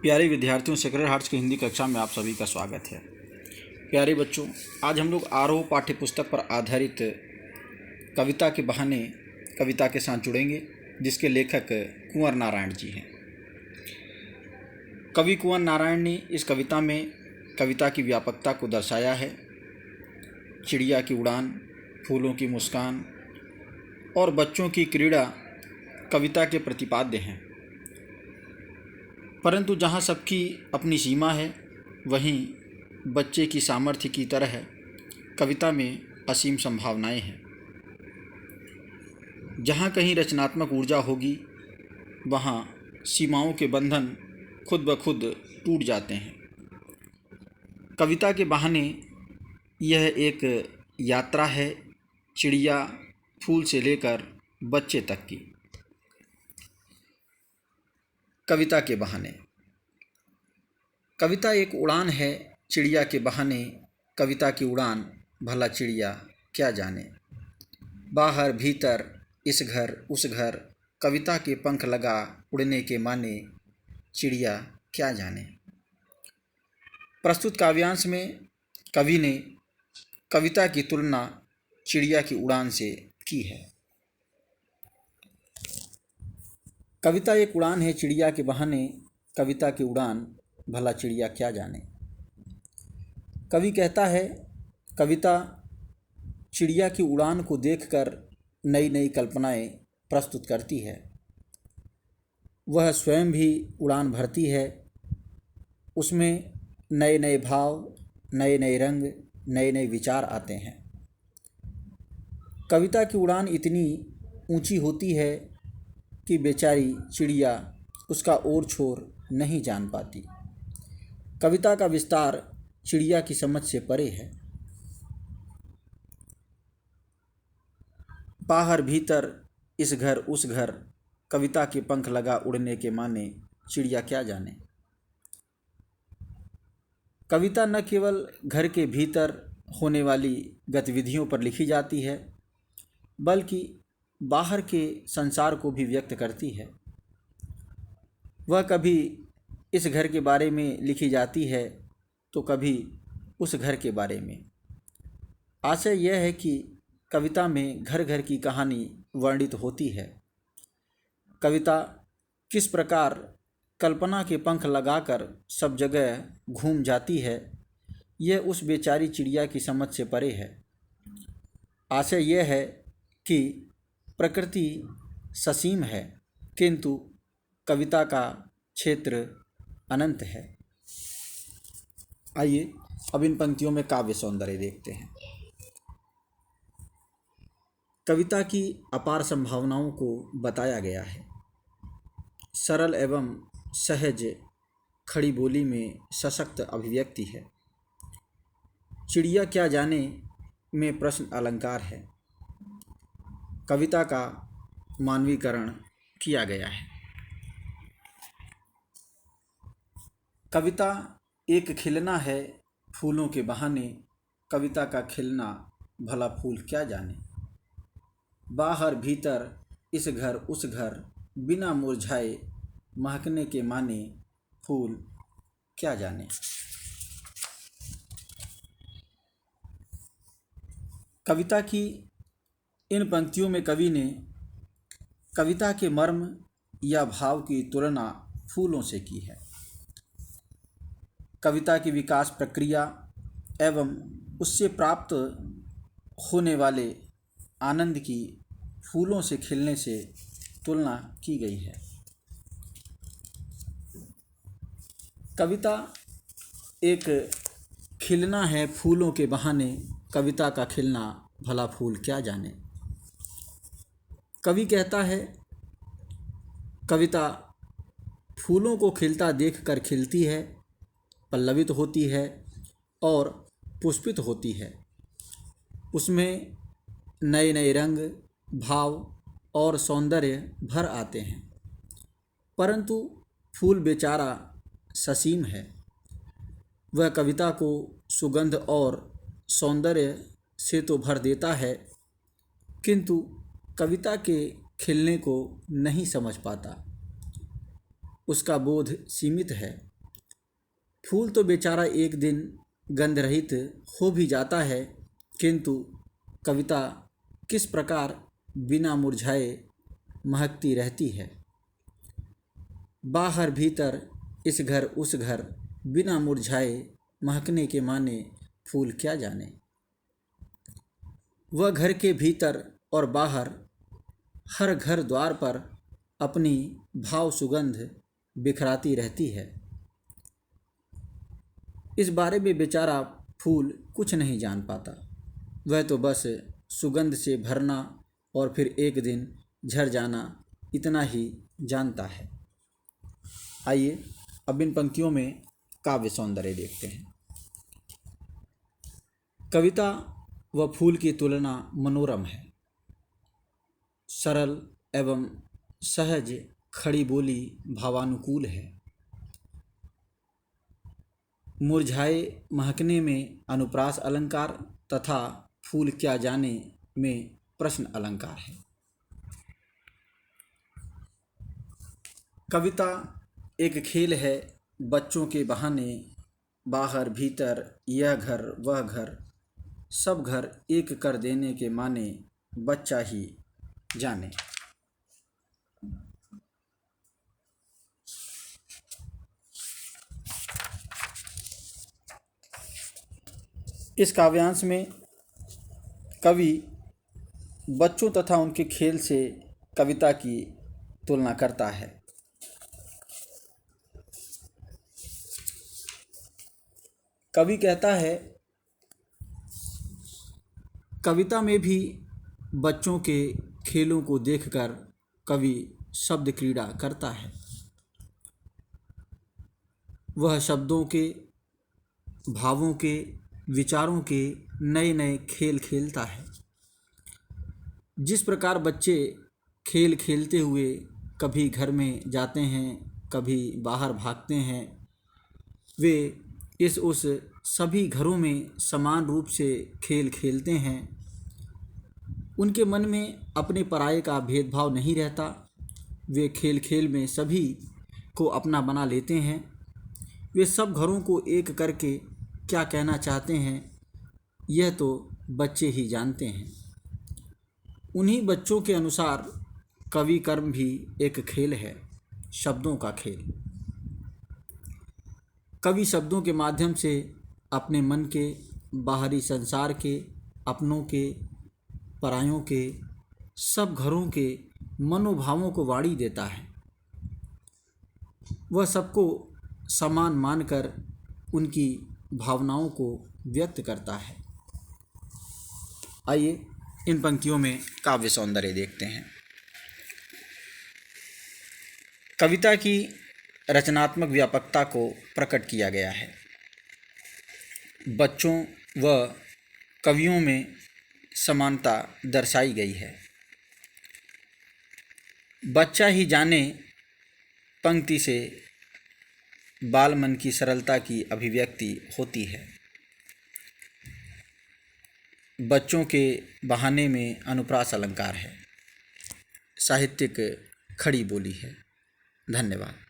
प्यारे विद्यार्थियों, sacred hearts की हिंदी कक्षा में आप सभी का स्वागत है। प्यारे बच्चों, आज हम लोग आरोह पाठ्य पुस्तक पर आधारित कविता के बहाने कविता के साथ जुड़ेंगे, जिसके लेखक कुंवर नारायण जी हैं। कवि कुंवर नारायण ने इस कविता में कविता की व्यापकता को दर्शाया है। चिड़िया की उड़ान, फूलों की मुस्कान और बच्चों की क्रीड़ा कविता के प्रतिपाद्य हैं। परंतु जहाँ सबकी अपनी सीमा है, वहीं बच्चे की सामर्थ्य की तरह कविता में असीम संभावनाएं हैं। जहाँ कहीं रचनात्मक ऊर्जा होगी, वहाँ सीमाओं के बंधन खुद ब खुद टूट जाते हैं। कविता के बहाने यह एक यात्रा है, चिड़िया फूल से लेकर बच्चे तक की। कविता के बहाने कविता एक उड़ान है, चिड़िया के बहाने कविता की उड़ान भला चिड़िया क्या जाने। बाहर भीतर इस घर उस घर, कविता के पंख लगा उड़ने के माने, चिड़िया क्या जाने। प्रस्तुत काव्यांश में कवि ने कविता की तुलना चिड़िया की उड़ान से की है। कविता एक उड़ान है, चिड़िया के बहाने कविता की उड़ान भला चिड़िया क्या जाने। कवि कहता है, कविता चिड़िया की उड़ान को देखकर नई नई कल्पनाएं प्रस्तुत करती है। वह स्वयं भी उड़ान भरती है। उसमें नए नए भाव, नए नए रंग, नए नए विचार आते हैं। कविता की उड़ान इतनी ऊंची होती है कि बेचारी चिड़िया उसका ओर छोर नहीं जान पाती। कविता का विस्तार चिड़िया की समझ से परे है। बाहर भीतर इस घर उस घर, कविता के पंख लगा उड़ने के माने, चिड़िया क्या जाने। कविता न केवल घर के भीतर होने वाली गतिविधियों पर लिखी जाती है, बल्कि बाहर के संसार को भी व्यक्त करती है। वह कभी इस घर के बारे में लिखी जाती है तो कभी उस घर के बारे में। आशय यह है कि कविता में घर घर की कहानी वर्णित होती है। कविता किस प्रकार कल्पना के पंख लगाकर सब जगह घूम जाती है, यह उस बेचारी चिड़िया की समझ से परे है। आशय यह है कि प्रकृति ससीम है, किंतु कविता का क्षेत्र अनंत है। आइए अब इन पंक्तियों में काव्य सौंदर्य देखते हैं। कविता की अपार संभावनाओं को बताया गया है। सरल एवं सहज खड़ी बोली में सशक्त अभिव्यक्ति है। चिड़िया क्या जाने में प्रश्न अलंकार है। कविता का मानवीकरण किया गया है। कविता एक खिलना है, फूलों के बहाने कविता का खिलना भला फूल क्या जाने। बाहर भीतर इस घर उस घर, बिना मुरझाए महकने के माने, फूल क्या जाने। कविता की इन पंक्तियों में कवि ने कविता के मर्म या भाव की तुलना फूलों से की है। कविता की विकास प्रक्रिया एवं उससे प्राप्त होने वाले आनंद की फूलों से खिलने से तुलना की गई है। कविता एक खिलना है, फूलों के बहाने कविता का खिलना भला फूल क्या जाने। कवि कहता है, कविता फूलों को खिलता देखकर खिलती है, पल्लवित होती है और पुष्पित होती है। उसमें नए नए रंग, भाव और सौंदर्य भर आते हैं। परंतु फूल बेचारा ससीम है। वह कविता को सुगंध और सौंदर्य से तो भर देता है, किंतु कविता के खिलने को नहीं समझ पाता। उसका बोध सीमित है। फूल तो बेचारा एक दिन गंध रहित हो भी जाता है, किंतु कविता किस प्रकार बिना मुरझाए महकती रहती है। बाहर भीतर इस घर उस घर, बिना मुरझाए महकने के माने फूल क्या जाने। वह घर के भीतर और बाहर हर घर द्वार पर अपनी भाव सुगंध बिखराती रहती है। इस बारे में बेचारा फूल कुछ नहीं जान पाता। वह तो बस सुगंध से भरना और फिर एक दिन झड़ जाना, इतना ही जानता है। आइए अब इन पंक्तियों में काव्य सौंदर्य देखते हैं। कविता व फूल की तुलना मनोरम है। सरल एवं सहज खड़ी बोली भावानुकूल है। मुरझाए महकने में अनुप्रास अलंकार तथा फूल क्या जाने में प्रश्न अलंकार है। कविता एक खेल है बच्चों के बहाने। बाहर भीतर यह घर वह घर, सब घर एक कर देने के माने बच्चा ही जाने। इस काव्यांश में कवि बच्चों तथा उनके खेल से कविता की तुलना करता है। कवि कहता है, कविता में भी बच्चों के खेलों को देखकर कवि शब्द क्रीड़ा करता है। वह शब्दों के, भावों के, विचारों के नए नए खेल खेलता है। जिस प्रकार बच्चे खेल खेलते हुए कभी घर में जाते हैं, कभी बाहर भागते हैं, वे इस उस सभी घरों में समान रूप से खेल खेलते हैं। उनके मन में अपने पराये का भेदभाव नहीं रहता। वे खेल खेल में सभी को अपना बना लेते हैं। वे सब घरों को एक करके क्या कहना चाहते हैं, यह तो बच्चे ही जानते हैं। उन्हीं बच्चों के अनुसार कवि कर्म भी एक खेल है, शब्दों का खेल। कवि शब्दों के माध्यम से अपने मन के, बाहरी संसार के, अपनों के, परायों के, सब घरों के मनोभावों को वाणी देता है। वह सबको समान मानकर उनकी भावनाओं को व्यक्त करता है। आइए इन पंक्तियों में काव्य सौंदर्य देखते हैं। कविता की रचनात्मक व्यापकता को प्रकट किया गया है। बच्चों व कवियों में समानता दर्शाई गई है। बच्चा ही जाने पंक्ति से बाल मन की सरलता की अभिव्यक्ति होती है। बच्चों के बहाने में अनुप्रास अलंकार है। साहित्यिक खड़ी बोली है। धन्यवाद।